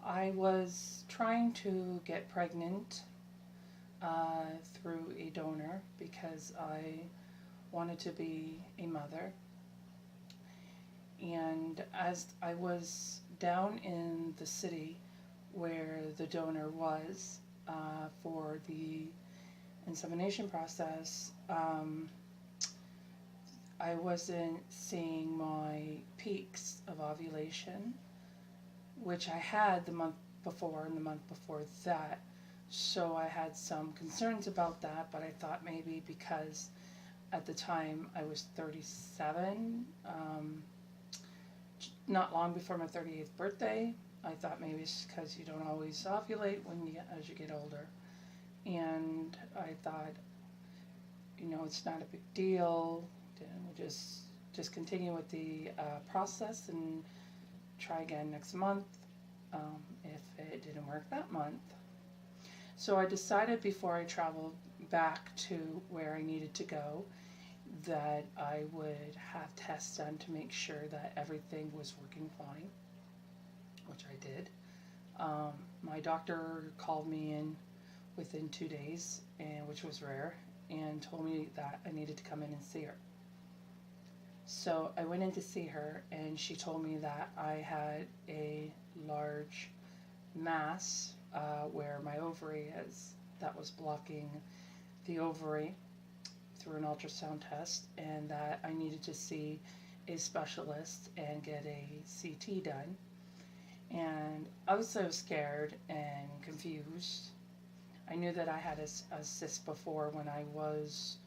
I was trying to get pregnant through a donor because I wanted to be a mother. And as I was down in the city where the donor was for the insemination process, I wasn't seeing my peaks of ovulation, which I had the month before and the month before that. So I had some concerns about that, but I thought maybe because at the time I was 37, not long before my 38th birthday, I thought maybe it's because you don't always ovulate as you get older. And I thought, it's not a big deal. We'll just continue with the process and try again next month if it didn't work that month. So I decided before I traveled back to where I needed to go that I would have tests done to make sure that everything was working fine, which I did. My doctor called me in within 2 days, which was rare, and told me that I needed to come in and see her. So I went in to see her, and she told me that I had a large mass where my ovary is, that was blocking the ovary through an ultrasound test, and that I needed to see a specialist and get a CT done. And obviously I was scared and confused. I knew that I had a cyst before when I was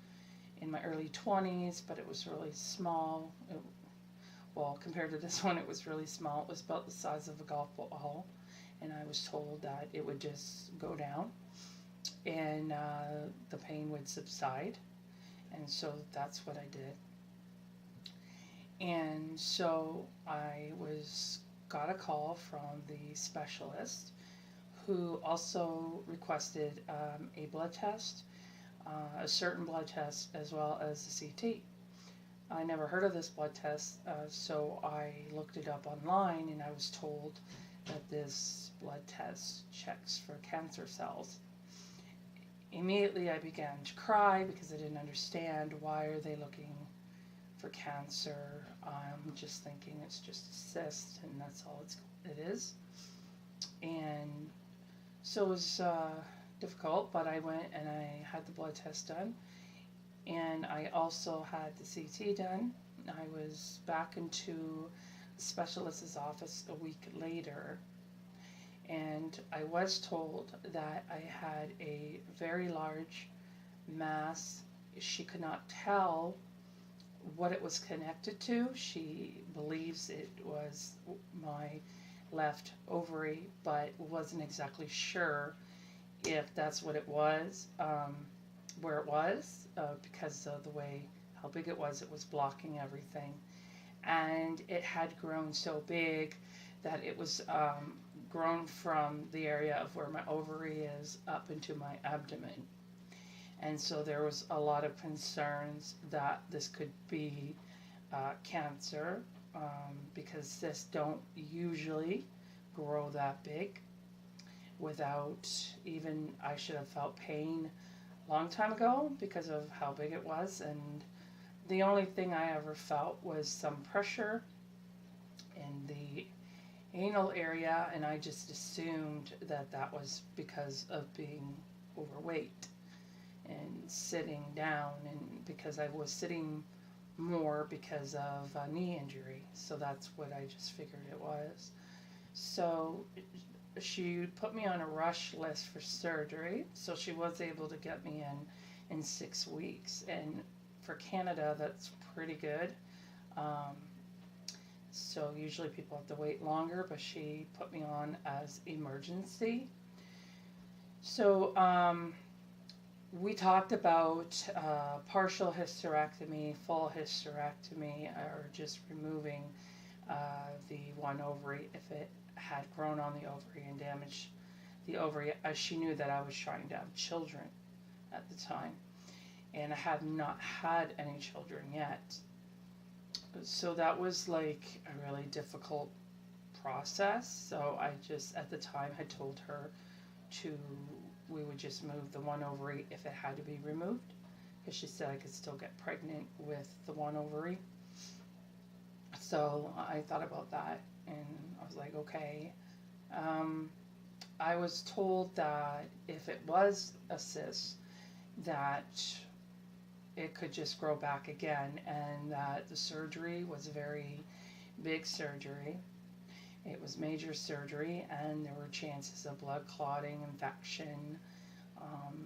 in my early 20s, but it was really small. Compared to this one, it was really small. It was about the size of a golf ball, and I was told that it would just go down and the pain would subside. And so that's what I did. And so I got a call from the specialist who also requested a blood test, a certain blood test, as well as a CT. I never heard of this blood test, so I looked it up online, and I was told that this blood test checks for cancer cells. Immediately I began to cry because I didn't understand why are they looking for cancer. I'm just thinking it's just a cyst and that's all it is. And so it was difficult, but I went and I had the blood test done, and I also had the CT done. I was back into the specialist's office a week later, and I was told that I had a very large mass. She could not tell what it was connected to. She believes it was my left ovary, but wasn't exactly sure if that's what it was, where it was, because of the way how big it was blocking everything. And it had grown so big that it was grown from the area of where my ovary is up into my abdomen. And so there was a lot of concerns that this could be cancer, because cysts don't usually grow that big without even, I should have felt pain a long time ago because of how big it was. And the only thing I ever felt was some pressure in the anal area, and I just assumed that that was because of being overweight and sitting down, and because I was sitting more because of a knee injury. So that's what I just figured it was. So she put me on a rush list for surgery, so she was able to get me in 6 weeks. And for Canada, that's pretty good. So usually people have to wait longer, but she put me on as emergency. So we talked about partial hysterectomy, full hysterectomy, or just removing the one ovary if it had grown on the ovary and damaged the ovary, as she knew that I was trying to have children at the time, and I had not had any children yet. So that was like a really difficult process. So I just, at the time, had told her to, we would just move the one ovary if it had to be removed, because she said I could still get pregnant with the one ovary. So I thought about that, and I was like, okay. I was told that if it was a cyst, that it could just grow back again, and that the surgery was a very big surgery. It was major surgery, and there were chances of blood clotting, infection, um,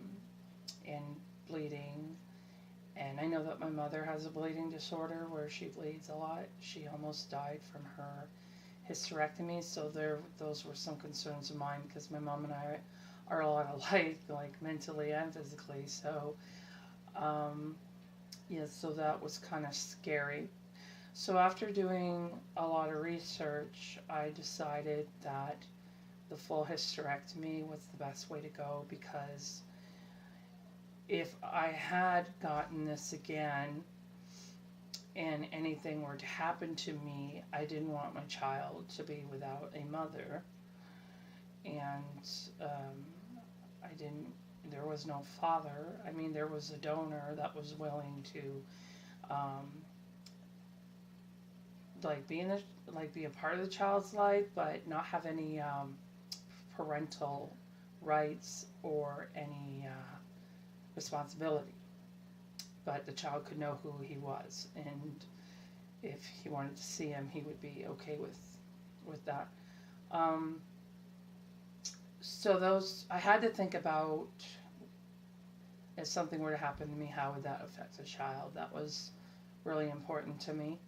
and bleeding. And I know that my mother has a bleeding disorder where she bleeds a lot. She almost died from her hysterectomy, so those were some concerns of mine, because my mom and I are a lot alike, like mentally and physically. So yeah, so that was kind of scary. So after doing a lot of research, I decided that the full hysterectomy was the best way to go, because if I had gotten this again and anything were to happen to me, I didn't want my child to be without a mother. And I didn't, there was no father. I mean, there was a donor that was willing to um, be a part of the child's life, but not have any parental rights or any responsibility. But the child could know who he was, and if he wanted to see him, he would be okay with that. Um, so those, I had to think about, if something were to happen to me, how would that affect the child? That was really important to me.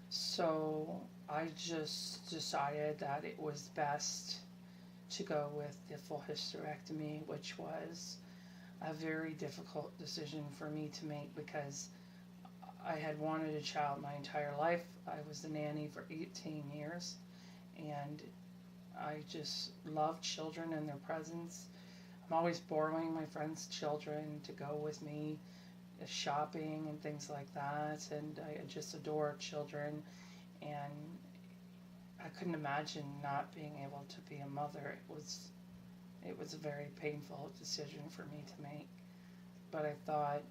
So I just decided that it was best to go with the full hysterectomy, which was a very difficult decision for me to make, because I had wanted a child my entire life. I was a nanny for 18 years, and I just love children and their presence. I'm always borrowing my friends' children to go with me shopping and things like that, and I just adore children, and I couldn't imagine not being able to be a mother. It was a very painful decision for me to make. But I thought,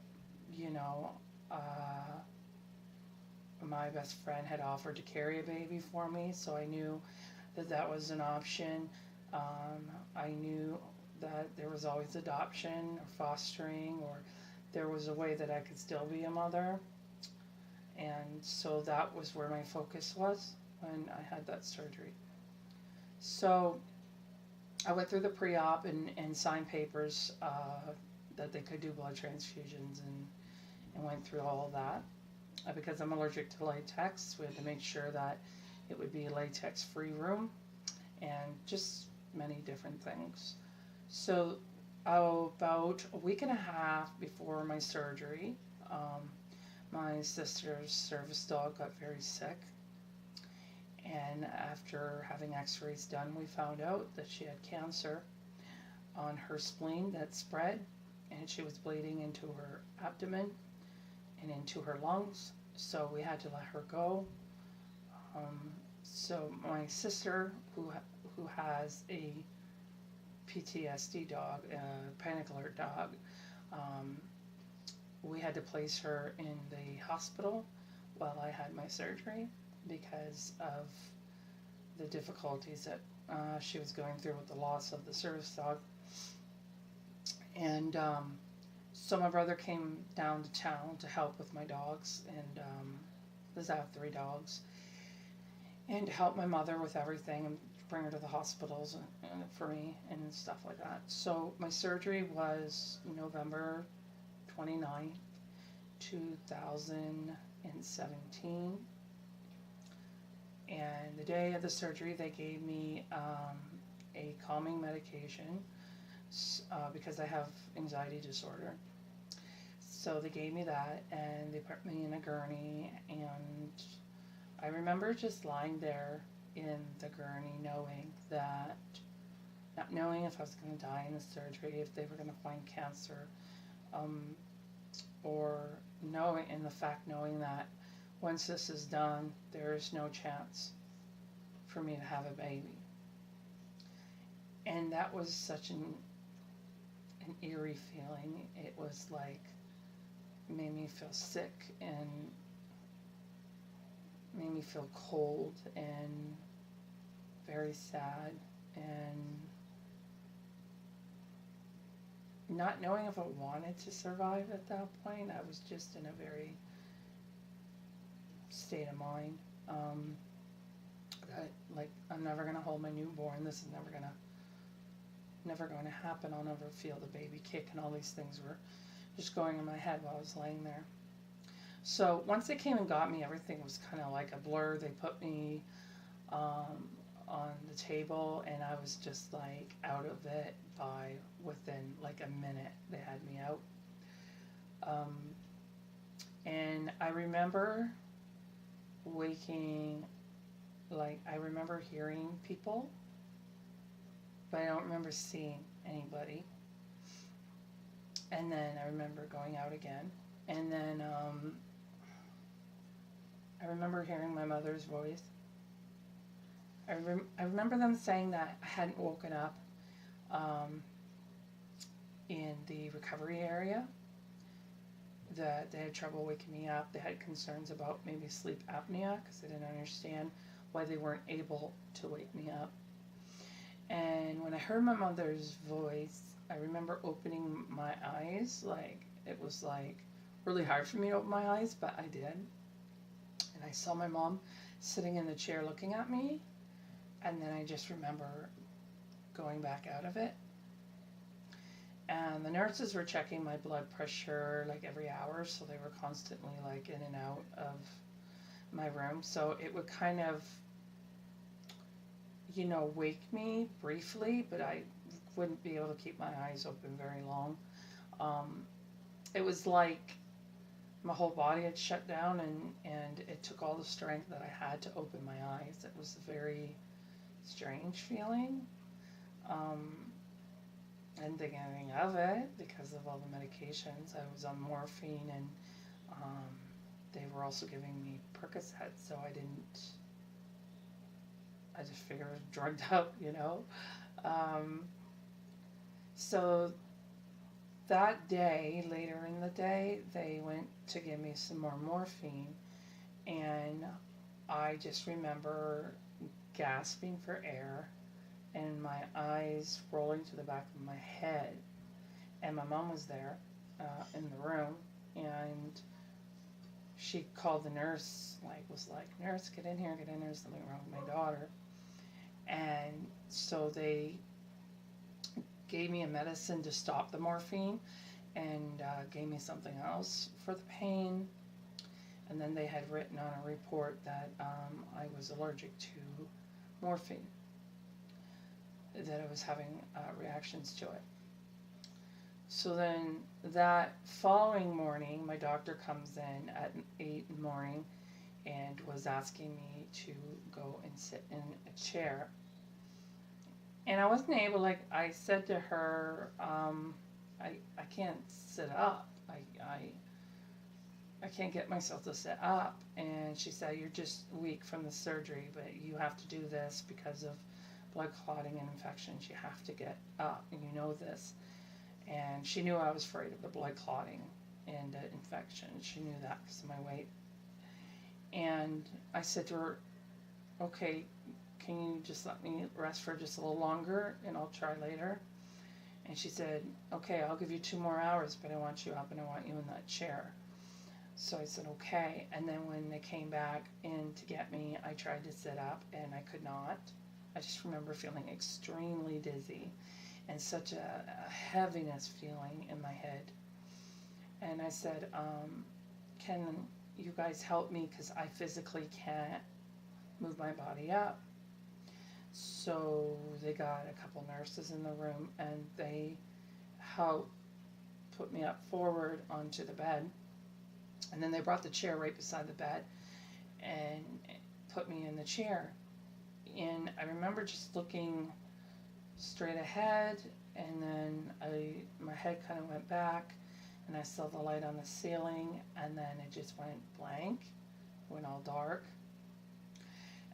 you know, my best friend had offered to carry a baby for me, so I knew that that was an option. I knew that there was always adoption or fostering, or there was a way that I could still be a mother. And so that was where my focus was when I had that surgery. So I went through the pre-op and signed papers that they could do blood transfusions, and went through all of that. Because I'm allergic to latex, we had to make sure that it would be a latex-free room, and just many different things. So about a week and a half before my surgery, my sister's service dog got very sick. And after having x-rays done, we found out that she had cancer on her spleen that spread, and she was bleeding into her abdomen and into her lungs. So we had to let her go. So my sister, who has a PTSD dog, a panic alert dog, we had to place her in the hospital while I had my surgery, because of the difficulties that she was going through with the loss of the service dog. And so my brother came down to town to help with my dogs, and because I have 3 dogs, and to help my mother with everything and bring her to the hospitals and for me and stuff like that. So my surgery was November 29th, 2017. And the day of the surgery, they gave me a calming medication because I have anxiety disorder. So they gave me that, and they put me in a gurney, and I remember just lying there in the gurney knowing that, not knowing if I was going to die in the surgery, if they were going to find cancer, or knowing that once this is done, there is no chance for me to have a baby. And that was such an eerie feeling. It was like, made me feel sick and made me feel cold and very sad, and not knowing if I wanted to survive at that point. I was just in a very state of mind, that like, I'm never gonna hold my newborn. This is never going to happen. I'll never feel the baby kick, and all these things were just going in my head while I was laying there. So once they came and got me, everything was kind of like a blur. They put me on the table, and I was just like out of it by within like a minute. They had me out. And I remember waking, like, I remember hearing people, but I don't remember seeing anybody. And then I remember going out again. And then I remember hearing my mother's voice. I remember them saying that I hadn't woken up in the recovery area, that they had trouble waking me up. They had concerns about maybe sleep apnea because they didn't understand why they weren't able to wake me up. And when I heard my mother's voice, I remember opening my eyes. Like, it was like really hard for me to open my eyes, but I did. And I saw my mom sitting in the chair looking at me. And then I just remember going back out of it. And the nurses were checking my blood pressure like every hour, so they were constantly like in and out of my room. So it would kind of, you know, wake me briefly, but I wouldn't be able to keep my eyes open very long. It was like my whole body had shut down, and it took all the strength that I had to open my eyes. It was a very strange feeling. And thinking of it because of all the medications. I was on morphine, and they were also giving me Percocet, so I just figured I was drugged up, you know. So that day, later in the day, they went to give me some more morphine, and I just remember gasping for air and my eyes rolling to the back of my head. And my mom was there in the room, and she called the nurse, was like, "Nurse, get in here, there's something wrong with my daughter." And so they gave me a medicine to stop the morphine, and gave me something else for the pain. And then they had written on a report that I was allergic to morphine, that I was having reactions to it. So then that following morning, my doctor comes in at 8 in the morning and was asking me to go and sit in a chair. And I wasn't able, like, I said to her, I can't sit up. I can't get myself to sit up. And she said, "You're just weak from the surgery, but you have to do this because of blood clotting and infections. You have to get up, and you know this." And she knew I was afraid of the blood clotting and infection. She knew that because of my weight. And I said to her, "Okay, can you just let me rest for just a little longer, and I'll try later?" And she said, "Okay, I'll give you 2 more hours, but I want you up and I want you in that chair." So I said, "Okay." And then when they came back in to get me, I tried to sit up and I could not. I just remember feeling extremely dizzy and such a heaviness feeling in my head. And I said, "Can you guys help me, because I physically can't move my body up?" So they got a couple nurses in the room, and they helped put me up forward onto the bed. And then they brought the chair right beside the bed and put me in the chair. And I remember just looking straight ahead, and then my head kind of went back, and I saw the light on the ceiling, and then it just went blank, went all dark.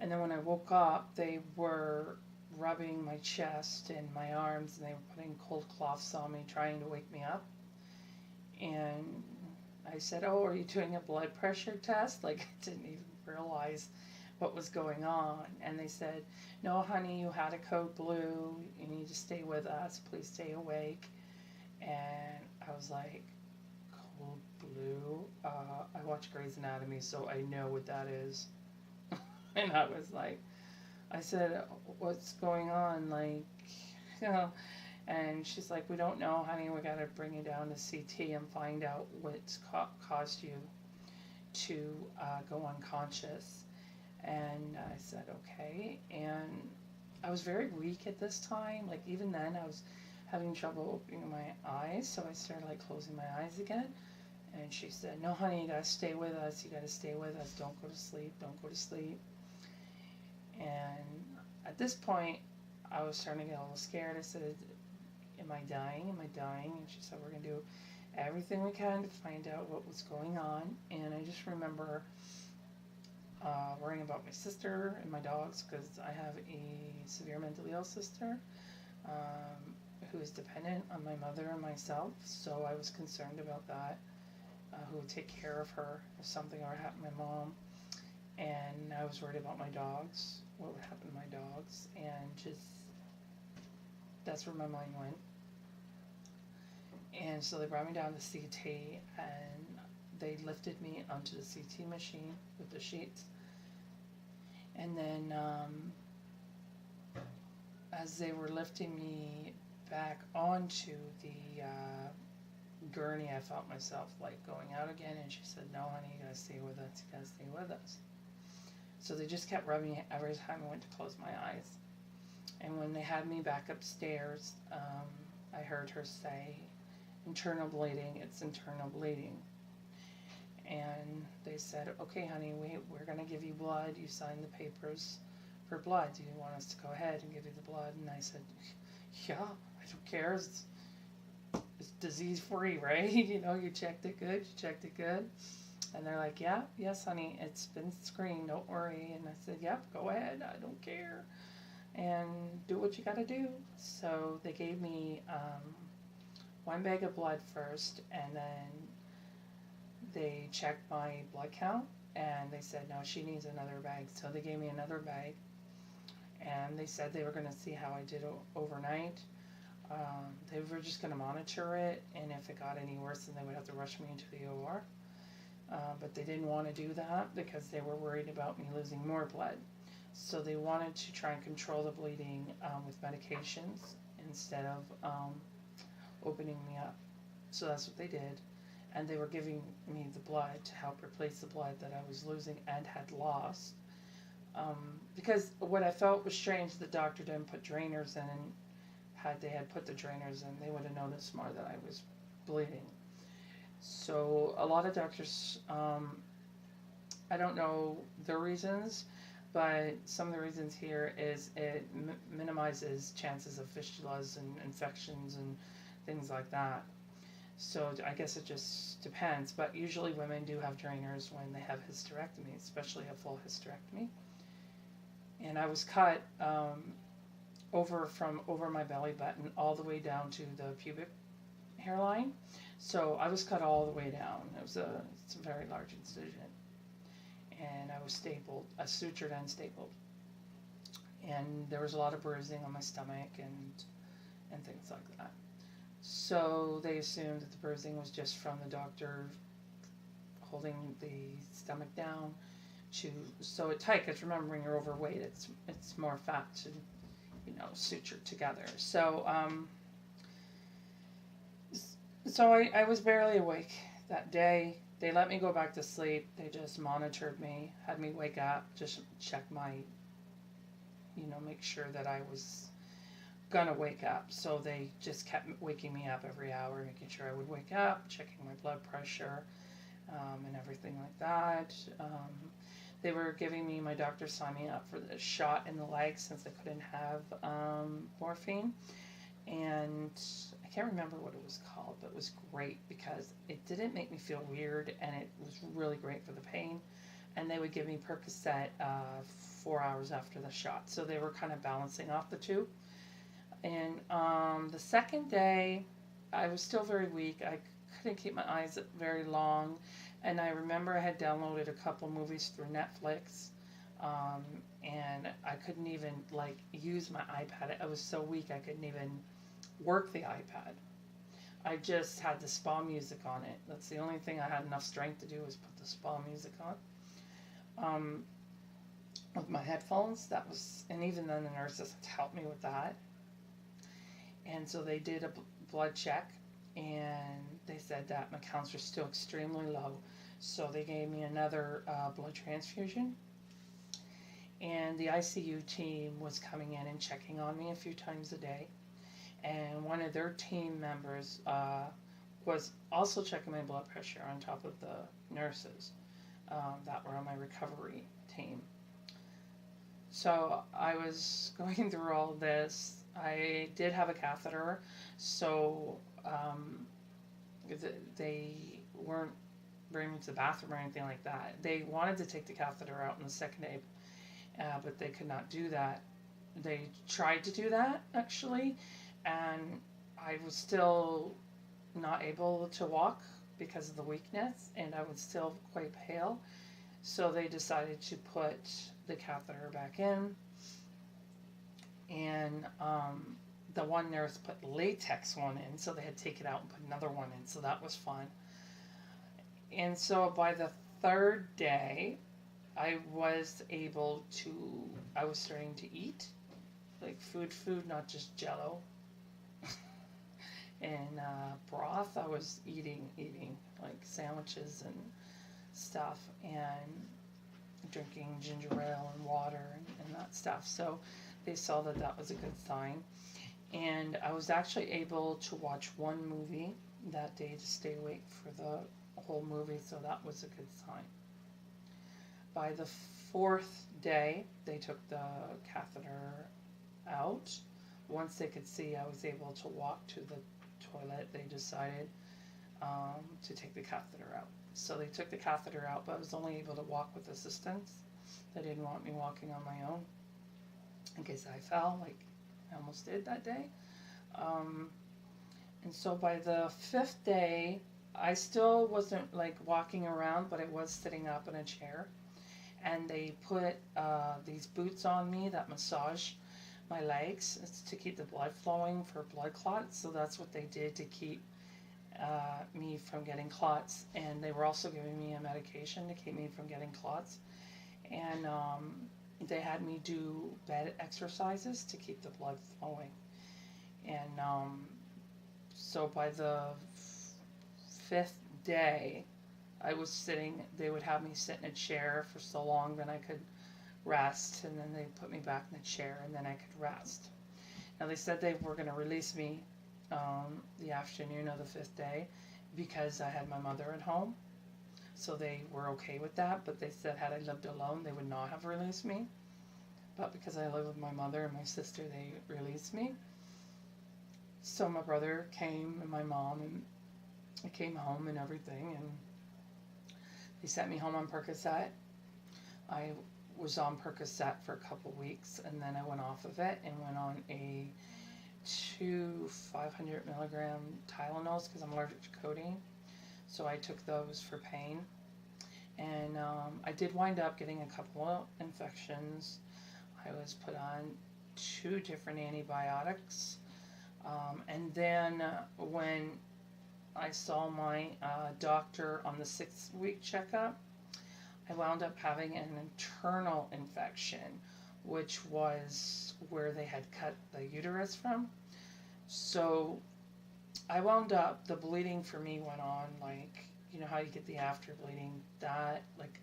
And then when I woke up, they were rubbing my chest and my arms, and they were putting cold cloths on me, trying to wake me up. And I said, "Oh, are you doing a blood pressure test?" Like, I didn't even realize what was going on. And they said, "No, honey, you had a code blue. You need to stay with us. Please stay awake." And I was like, "Code blue?" I watch Grey's Anatomy, so I know what that is. And I was like, I said, "What's going on?" Like, you know, and she's like, "We don't know, honey. We got to bring you down to CT and find out what's caused you to go unconscious." And I said, "Okay." And I was very weak at this time. Like, even then, I was having trouble opening my eyes. So I started, like, closing my eyes again. And she said, "No, honey, you got to stay with us. You got to stay with us. Don't go to sleep. Don't go to sleep." And at this point, I was starting to get a little scared. I said, "Am I dying? Am I dying?" And she said, "We're going to do everything we can to find out what was going on." And I just remember worrying about my sister and my dogs, because I have a severe mentally ill sister who is dependent on my mother and myself. So I was concerned about that. Who would take care of her if something ever happened to my mom. And I was worried about my dogs, what would happen to my dogs, and just, that's where my mind went. And so they brought me down to CT, and they lifted me onto the CT machine with the sheets. And then as they were lifting me back onto the gurney, I felt myself like going out again, and she said, "No, honey, you gotta stay with us, you gotta stay with us." So they just kept rubbing it every time I went to close my eyes. And when they had me back upstairs, I heard her say, "Internal bleeding, it's internal bleeding." And they said, "Okay, honey, we're going to give you blood. You signed the papers for blood. Do you want us to go ahead and give you the blood?" And I said, "Yeah, I don't care. It's disease-free, right? You know, you checked it good. You checked it good." And they're like, "Yeah, yes, honey, it's been screened. Don't worry." And I said, "Yep, go ahead. I don't care. And do what you got to do." So they gave me one bag of blood first, and then they checked my blood count, and they said, "No, she needs another bag." So they gave me another bag, and they said they were going to see how I did overnight. They were just going to monitor it, and if it got any worse, then they would have to rush me into the OR. But they didn't want to do that because they were worried about me losing more blood. So they wanted to try and control the bleeding with medications instead of opening me up. So that's what they did. And they were giving me the blood to help replace the blood that I was losing and had lost. Because what I felt was strange, the doctor didn't put drainers in, and had they had put the drainers in, they would have noticed more that I was bleeding. So a lot of doctors, I don't know the reasons, but some of the reasons here is it minimizes chances of fistulas and infections and things like that. So I guess it just depends, but usually women do have drainers when they have hysterectomy, especially a full hysterectomy. And I was cut over my belly button all the way down to the pubic hairline. So I was cut all the way down. It's a very large incision. And I was stapled, sutured and stapled. And there was a lot of bruising on my stomach and things like that. So they assumed that the bruising was just from the doctor holding the stomach down to sew it tight. Because remember, when you're overweight, it's more fat to, suture together. So I was barely awake that day. They let me go back to sleep. They just monitored me, had me wake up, just check my, make sure that I was gonna wake up. So they just kept waking me up every hour, making sure I would wake up, checking my blood pressure, and everything like that. They were giving me, my doctor signed me up for the shot in the leg since I couldn't have morphine. And I can't remember what it was called, but it was great because it didn't make me feel weird, and it was really great for the pain. And they would give me Percocet 4 hours after the shot. So they were kind of balancing off the two. And the second day, I was still very weak. I couldn't keep my eyes very long. And I remember I had downloaded a couple movies through Netflix. Um, and I couldn't even like use my iPad. I was so weak I couldn't even work the iPad. I just had the spa music on it. That's the only thing I had enough strength to do was put the spa music on. With my headphones, that was, and even then the nurses helped me with that. And so they did a blood check, and they said that my counts were still extremely low. So they gave me another blood transfusion. And the ICU team was coming in and checking on me a few times a day. And one of their team members was also checking my blood pressure on top of the nurses that were on my recovery team. So I was going through all this. I did have a catheter, so they weren't bringing me to the bathroom or anything like that. They wanted to take the catheter out on the second day, but they could not do that. They tried to do that, actually, and I was still not able to walk because of the weakness, and I was still quite pale. So they decided to put the catheter back in, and the one nurse put latex one in, so they had to take it out and put another one in, so that was fun. And so by the third day, I was starting to eat, like food, not just Jello. And broth, I was eating, like sandwiches and stuff, and drinking ginger ale and water and that stuff. So they saw that that was a good sign. And I was actually able to watch one movie that day to stay awake for the whole movie, so that was a good sign. By the fourth day, they took the catheter out. Once they could see I was able to walk to the toilet, they decided to take the catheter out. So they took the catheter out, but I was only able to walk with assistance. They didn't want me walking on my own in case I fell, like I almost did that day. And so by the fifth day, I still wasn't like walking around, but I was sitting up in a chair. And they put these boots on me that massage my legs. It's to keep the blood flowing for blood clots. So that's what they did to keep me from getting clots. And they were also giving me a medication to keep me from getting clots. And they had me do bed exercises to keep the blood flowing. And so by the fifth day, I was sitting, they would have me sit in a chair for so long that I could rest, and then they put me back in the chair, and then I could rest. Now they said they were going to release me the afternoon of the fifth day because I had my mother at home. So they were okay with that, but they said had I lived alone, they would not have released me. But because I live with my mother and my sister, they released me. So my brother came and my mom, and I came home and everything, and they sent me home on Percocet. I was on Percocet for a couple weeks, and then I went off of it and went on two 500 milligram Tylenols because I'm allergic to codeine. So I took those for pain. And I did wind up getting a couple of infections. I was put on 2 different antibiotics. And then when I saw my doctor on the 6-week checkup, I wound up having an internal infection, which was where they had cut the uterus from. So I wound up, the bleeding for me went on like, you know how you get the after bleeding, that like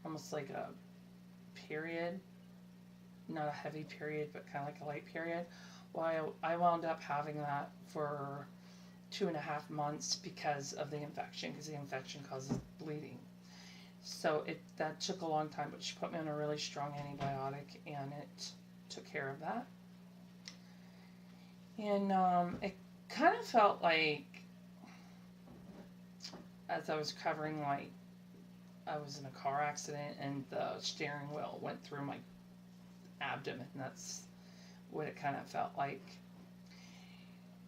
almost like a period, not a heavy period, but kind of like a light period. Well, I wound up having that for 2.5 months because of the infection, because the infection causes bleeding. So that took a long time, but she put me on a really strong antibiotic, and it took care of that. And it kind of felt like, as I was recovering, like I was in a car accident and the steering wheel went through my abdomen. That's what it kind of felt like.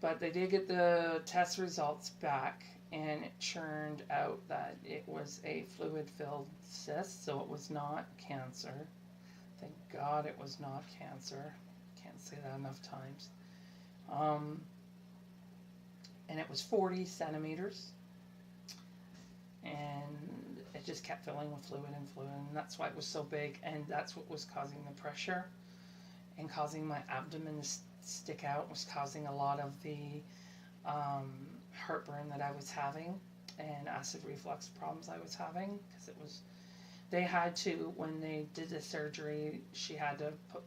But they did get the test results back, and it turned out that it was a fluid-filled cyst, so it was not cancer. Thank God it was not cancer. Can't say that enough times. And it was 40 centimeters, and it just kept filling with fluid and fluid, and that's why it was so big, and that's what was causing the pressure and causing my abdomen to stick out, was causing a lot of the heartburn that I was having and acid reflux problems I was having, because it was, they had to, when they did the surgery, she had to put,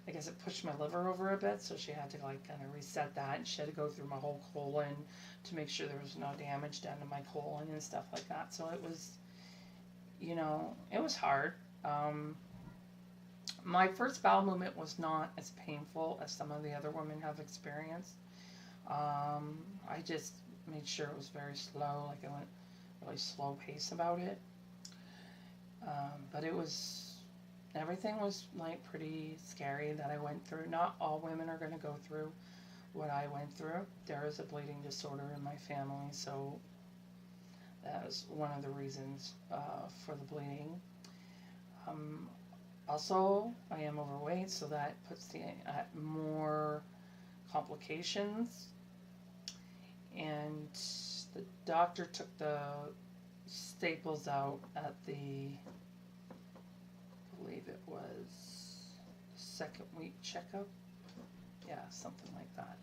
I guess it pushed my liver over a bit, so she had to like kind of reset that, and she had to go through my whole colon to make sure there was no damage done to my colon and stuff like that. So it was, you know, it was hard. My first bowel movement was not as painful as some of the other women have experienced. I just made sure it was very slow, like I went really slow pace about it. But it was, everything was like pretty scary that I went through. Not all women are going to go through what I went through. There is a bleeding disorder in my family, so that was one of the reasons for the bleeding. Also, I am overweight, so that puts me at more complications. And the doctor took the staples out at the, I believe it was second week checkup. Yeah, something like that.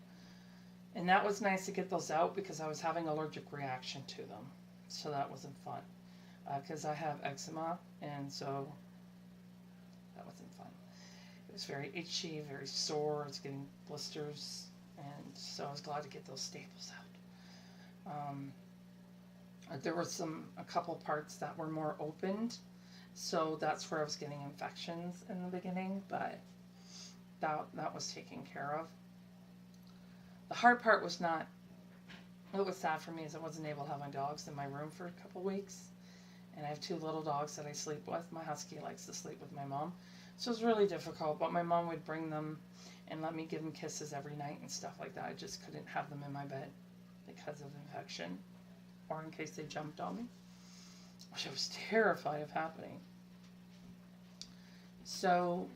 And that was nice to get those out because I was having allergic reaction to them. So that wasn't fun. Because I have eczema, and so that wasn't fun. It was very itchy, very sore. I was getting blisters, and so I was glad to get those staples out. There were a couple parts that were more opened, so that's where I was getting infections in the beginning, but that was taken care of. The hard part was not, what was sad for me is I wasn't able to have my dogs in my room for a couple weeks. And I have 2 little dogs that I sleep with. My husky likes to sleep with my mom. So it was really difficult, but my mom would bring them and let me give them kisses every night and stuff like that. I just couldn't have them in my bed because of infection or in case they jumped on me, which I was terrified of happening. So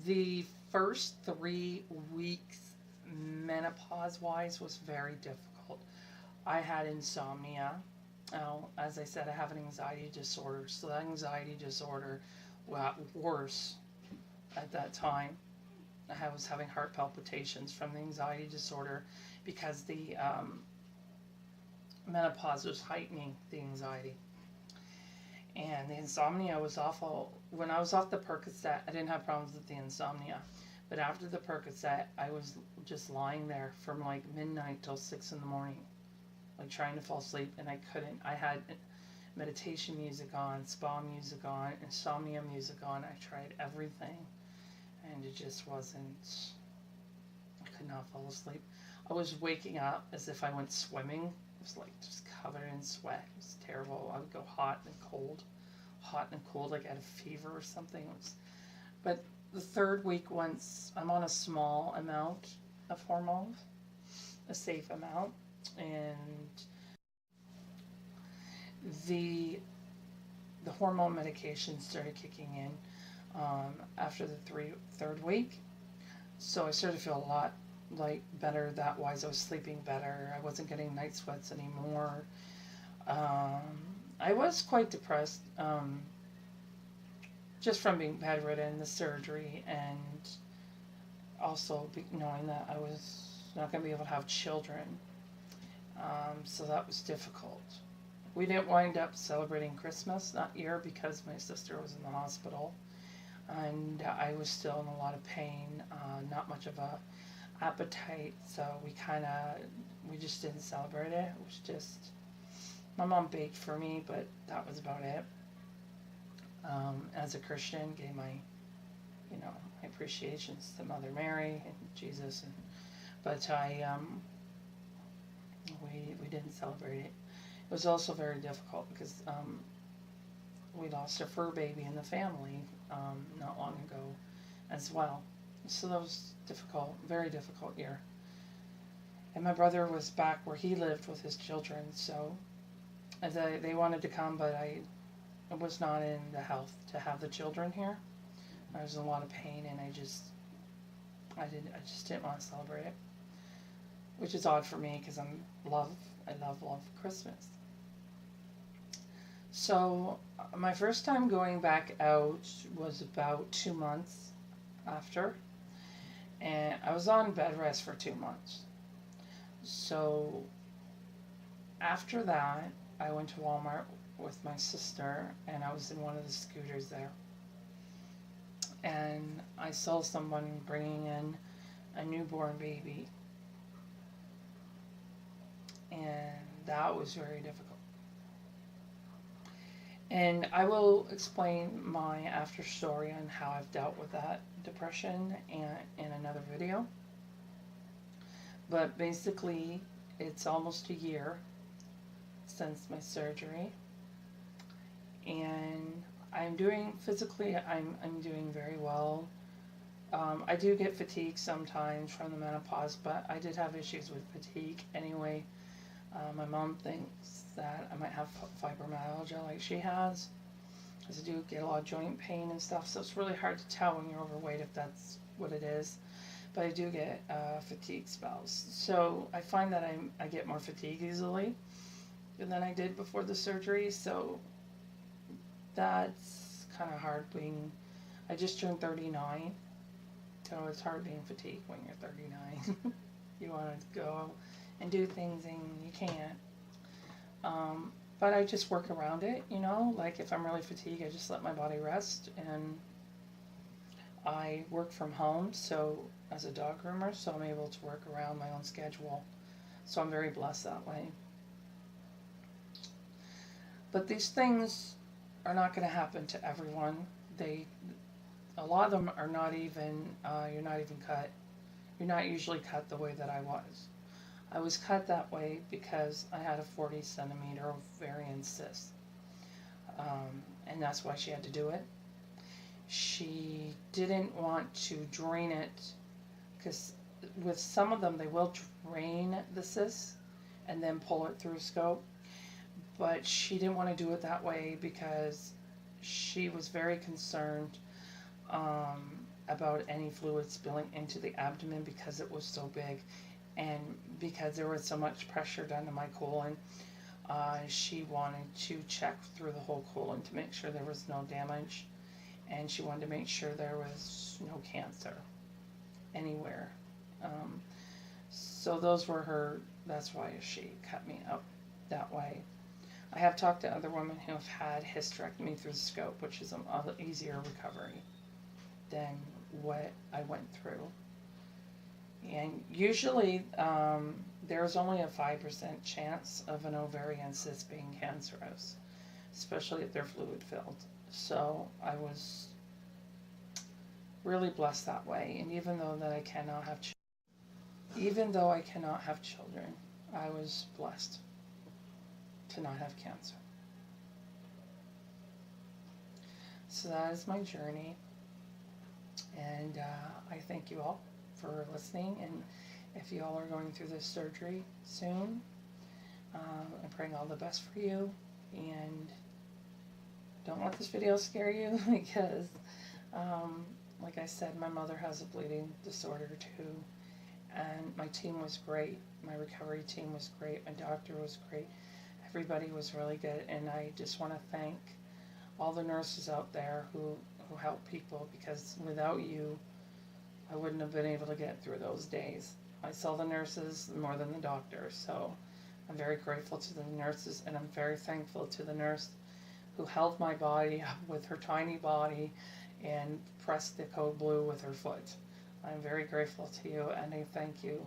the first 3 weeks menopause-wise was very difficult. I had insomnia. Now, as I said, I have an anxiety disorder, so that anxiety disorder got worse at that time. I was having heart palpitations from the anxiety disorder because the menopause was heightening the anxiety. And the insomnia was awful. When I was off the Percocet, I didn't have problems with the insomnia. But after the Percocet, I was just lying there from like midnight till 6 in the morning, like trying to fall asleep, and I couldn't. I had meditation music on, spa music on, insomnia music on. I tried everything, and it just wasn't, I could not fall asleep. I was waking up as if I went swimming. It was like just covered in sweat. It was terrible. I would go hot and cold, like I had a fever or something. But the 3rd week, once I'm on a small amount of hormones, a safe amount, and the hormone medication started kicking in after the 3rd week. So I started to feel a lot like better that wise. I was sleeping better. I wasn't getting night sweats anymore. I was quite depressed, just from being bedridden, the surgery, and also knowing that I was not going to be able to have children. So that was difficult. We didn't wind up celebrating Christmas that year because my sister was in the hospital, and I was still in a lot of pain, not much of a appetite, so we just didn't celebrate it. It was just, my mom baked for me, but that was about it. As a Christian, gave my appreciations to Mother Mary and Jesus, but we didn't celebrate it. It was also very difficult because we lost a fur baby in the family not long ago as well. So that was difficult, very difficult year. And my brother was back where he lived with his children, so they wanted to come, but I was not in the health to have the children here. I was in a lot of pain, and I just didn't want to celebrate it, which is odd for me because I love Christmas. So my first time going back out was about 2 months after, and I was on bed rest for 2 months. So after that, I went to Walmart with my sister, and I was in one of the scooters there, and I saw someone bringing in a newborn baby, and that was very difficult. And I will explain my after story on how I've dealt with that depression in another video. But basically, it's almost a year since my surgery, and I'm doing physically. I'm doing very well. I do get fatigue sometimes from the menopause, but I did have issues with fatigue anyway. My mom thinks that I might have fibromyalgia like she has, because I do get a lot of joint pain and stuff, so it's really hard to tell when you're overweight if that's what it is. But I do get fatigue spells. So I find that I get more fatigue easily than I did before the surgery, so that's kind of hard being, I just turned 39, so it's hard being fatigued when you're 39. You want to go and do things and you can't. But I just work around it, you know, like if I'm really fatigued, I just let my body rest, and I work from home, so as a dog groomer, so I'm able to work around my own schedule. So I'm very blessed that way. But these things are not going to happen to everyone. A lot of them are not even, you're not even cut. You're not usually cut the way that I was. I was cut that way because I had a 40 centimeter ovarian cyst. And that's why she had to do it. She didn't want to drain it, because with some of them they will drain the cyst and then pull it through scope. But she didn't want to do it that way because she was very concerned about any fluid spilling into the abdomen because it was so big, and because there was so much pressure done to my colon. She wanted to check through the whole colon to make sure there was no damage, and she wanted to make sure there was no cancer anywhere. So those were that's why she cut me up that way. I have talked to other women who have had hysterectomy through the scope, which is an easier recovery than what I went through. And usually there's only a 5% chance of an ovarian cyst being cancerous, especially if they're fluid filled. So I was really blessed that way. And even though I cannot have children, I was blessed to not have cancer. So that is my journey, and I thank you all for listening. And if you all are going through this surgery soon, I'm praying all the best for you, and don't let this video scare you because like I said, my mother has a bleeding disorder too, and my team was great. My recovery team was great. My doctor was great. Everybody was really good, and I just want to thank all the nurses out there who help people, because without you, I wouldn't have been able to get through those days. I saw the nurses more than the doctors, so I'm very grateful to the nurses, and I'm very thankful to the nurse who held my body up with her tiny body and pressed the code blue with her foot. I'm very grateful to you, and I thank you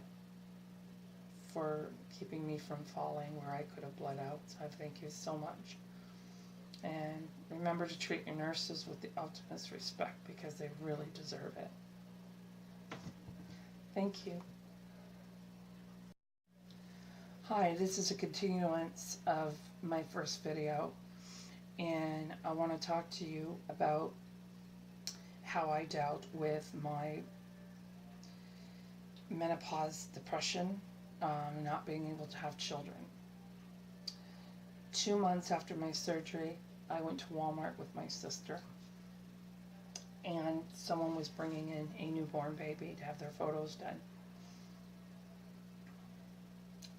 for keeping me from falling where I could have bled out. So I thank you so much. And remember to treat your nurses with the utmost respect, because they really deserve it. Thank you. Hi, this is a continuance of my first video, and I want to talk to you about how I dealt with my menopause depression, not being able to have children. 2 months after my surgery, I went to Walmart with my sister, and someone was bringing in a newborn baby to have their photos done.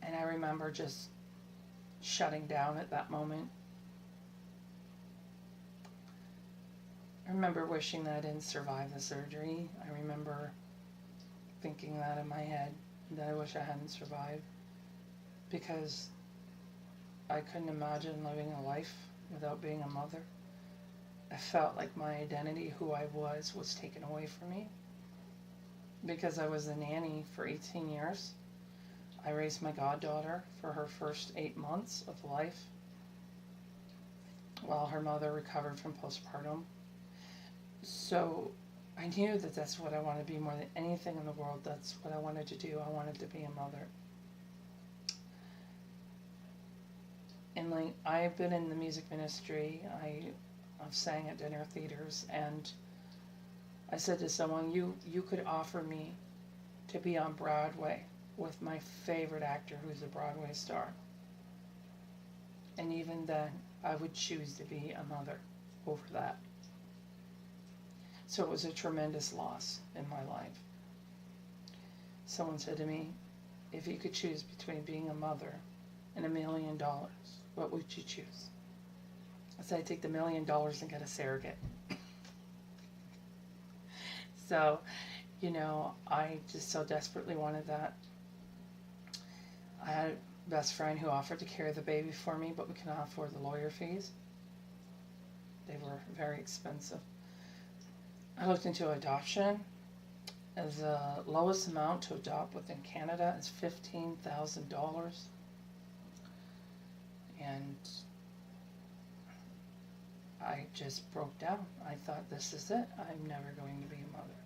And I remember just shutting down at that moment. I remember wishing that I didn't survive the surgery. I remember thinking that in my head, that I wish I hadn't survived, because I couldn't imagine living a life without being a mother. I felt like my identity, who I was taken away from me, because I was a nanny for 18 years. I raised my goddaughter for her first 8 months of life while her mother recovered from postpartum. So I knew that that's what I wanted to be more than anything in the world. That's what I wanted to do. I wanted to be a mother. And like, I've been in the music ministry. I've sang at dinner theaters, and I said to someone, you could offer me to be on Broadway with my favorite actor who's a Broadway star. And even then, I would choose to be a mother over that. So it was a tremendous loss in my life. Someone said to me, if you could choose between being a mother and $1 million, what would you choose? I said, I'd take the $1 million and get a surrogate. So, I just so desperately wanted that. I had a best friend who offered to carry the baby for me, but we could not afford the lawyer fees. They were very expensive. I looked into adoption. The lowest amount to adopt within Canada is $15,000. And I just broke down. I thought, this is it. I'm never going to be a mother.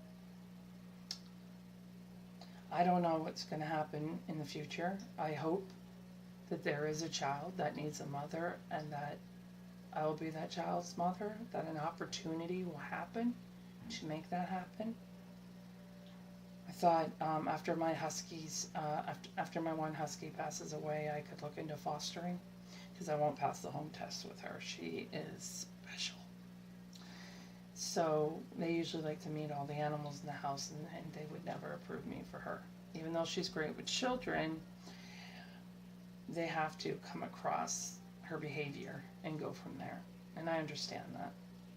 I don't know what's going to happen in the future. I hope that there is a child that needs a mother, and that I will be that child's mother, that an opportunity will happen to make that happen. I thought after my huskies, after my one husky passes away, I could look into fostering, because I won't pass the home test with her. She is special. So they usually like to meet all the animals in the house, and they would never approve me for her. Even though she's great with children, they have to come across her behavior and go from there. And I understand that.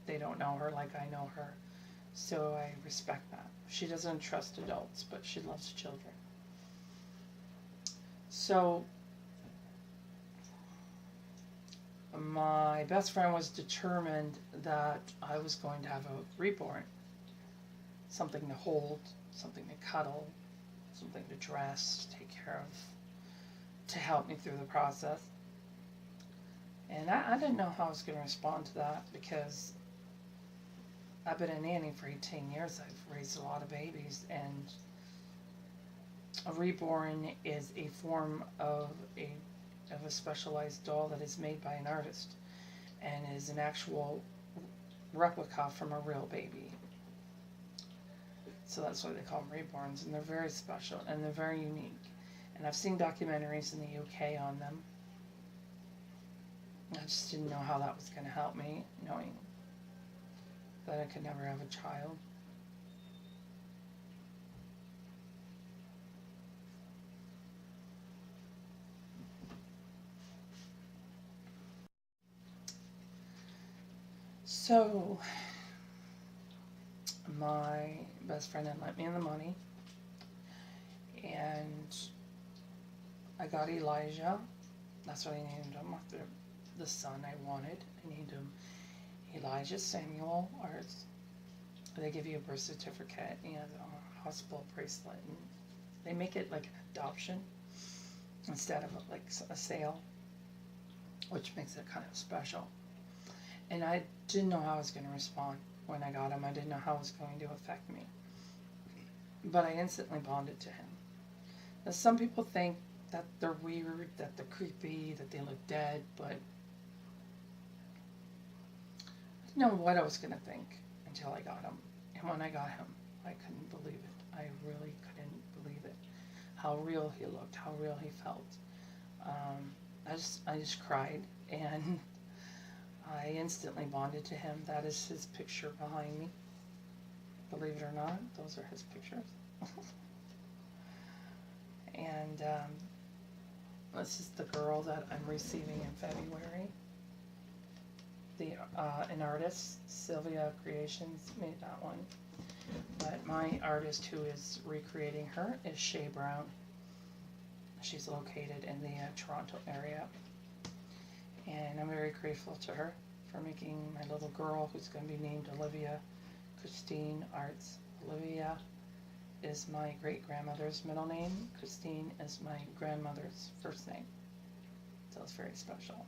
They don't know her like I know her. So I respect that. She doesn't trust adults, but she loves children. So my best friend was determined that I was going to have a reborn. Something to hold, something to cuddle, something to dress, to take care of, to help me through the process. And I didn't know how I was going to respond to that, because I've been a nanny for 18 years. I've raised a lot of babies, and a reborn is a form of a specialized doll that is made by an artist and is an actual replica from a real baby. So that's why they call them reborns, and they're very special and they're very unique. And I've seen documentaries in the UK on them. I just didn't know how that was going to help me, knowing that I could never have a child. So my best friend had lent me the money, and I got Elijah. That's what I named him, after the son I wanted. I named him Elijah Samuel, or they give you a birth certificate and a hospital bracelet, and they make it like an adoption instead of like a sale, which makes it kind of special. And I didn't know how I was going to respond when I got him. I didn't know how it was going to affect me, but I instantly bonded to him. Now, some people think that they're weird, that they're creepy, that they look dead, but I didn't know what I was going to think until I got him. And when I got him, I couldn't believe it. I really couldn't believe it. How real he looked, how real he felt. I just cried, and I instantly bonded to him. That is his picture behind me. Believe it or not, those are his pictures. And this is the girl that I'm receiving in February. An artist, Sylvia Creations, made that one. But my artist who is recreating her is Shay Brown. She's located in the Toronto area. And I'm very grateful to her for making my little girl, who's going to be named Olivia Christine Arts. Olivia is my great-grandmother's middle name. Christine is my grandmother's first name. So it's very special.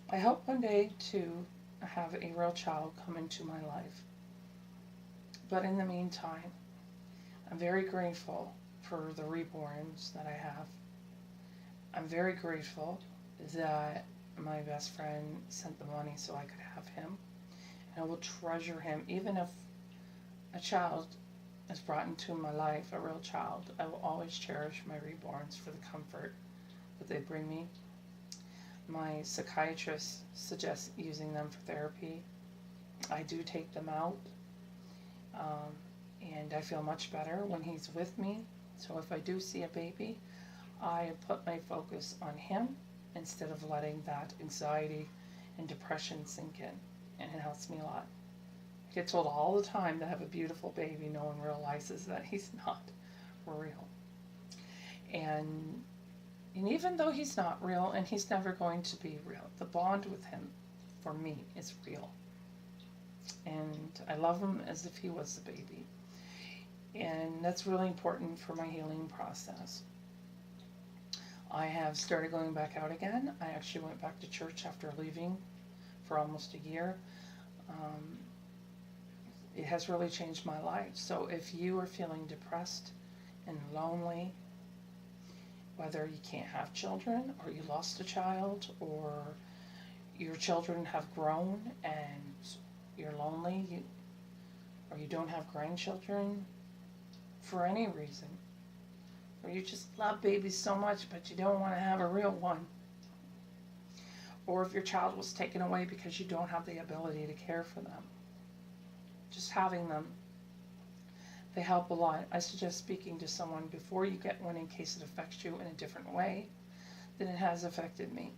I hope one day to have a real child come into my life. But in the meantime, I'm very grateful for the reborns that I have. I'm very grateful that my best friend sent the money so I could have him. And I will treasure him. Even if a child is brought into my life, a real child, I will always cherish my reborns for the comfort that they bring me. My psychiatrist suggests using them for therapy. I do take them out, and I feel much better when he's with me. So if I do see a baby, I put my focus on him instead of letting that anxiety and depression sink in, and it helps me a lot. I get told all the time to have a beautiful baby. No one realizes that he's not real. And even though he's not real, and he's never going to be real, the bond with him, for me, is real. And I love him as if he was the baby. And that's really important for my healing process. I have started going back out again. I actually went back to church after leaving for almost a year. It has really changed my life. So if you are feeling depressed and lonely, whether you can't have children, or you lost a child, or your children have grown and you're lonely, or you don't have grandchildren, for any reason, or you just love babies so much but you don't want to have a real one, or if your child was taken away because you don't have the ability to care for them, just having them, they help a lot. I suggest speaking to someone before you get one in case it affects you in a different way than it has affected me.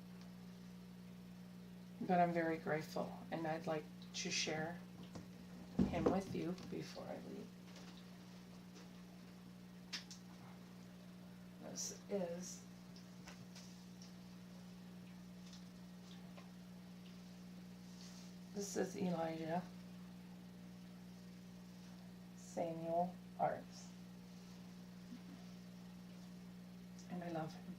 But I'm very grateful, and I'd like to share him with you before I leave. This is Elijah Samuel Arts, and I love him.